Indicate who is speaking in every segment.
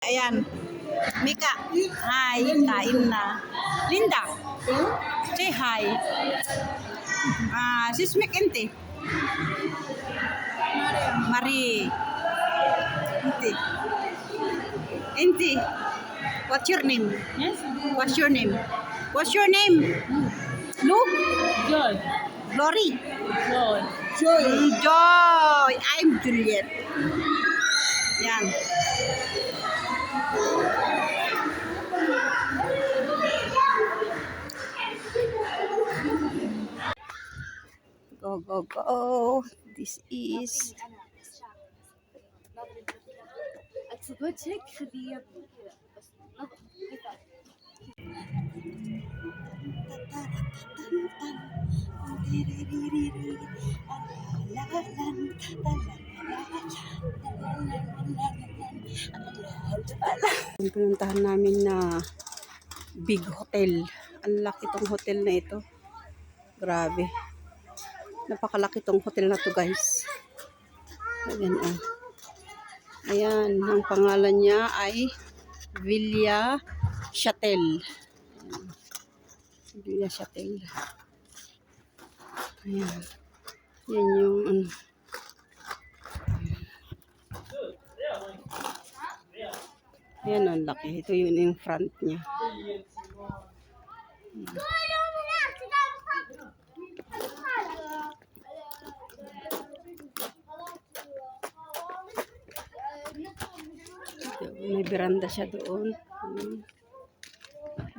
Speaker 1: Ayan. Mika. Hi. Kain na. Linda. Say hi. Sismik Inti. Marie. Inti. Inti. What's your name?
Speaker 2: Yes.
Speaker 1: What's your name? What's your name? Luke?
Speaker 2: Joy.
Speaker 1: Glory?
Speaker 2: Joy.
Speaker 1: Joy. I'm Juliet. Yan. Go, go, go. This is...
Speaker 3: أتوجهك خذيه
Speaker 1: Yung pinuntahan namin na big hotel. Ang laki tong hotel na ito. Grabe. Napakalaki tong hotel na to, guys. Ayan, oh. Ayan, ang pangalan niya ay Villa Chatel. Villa Chatel. Ayan. Yan yung ano. Ayan, ang laki. Ito yun yung front niya. May veranda siya doon.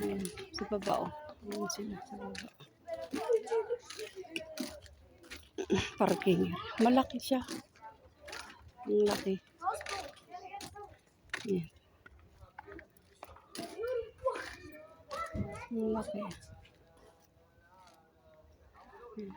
Speaker 1: Ayan, sa baba, oh. Ayan sila sa baba. Parking. Malaki siya. Ang laki. Ayan. Ang laki. Ayan.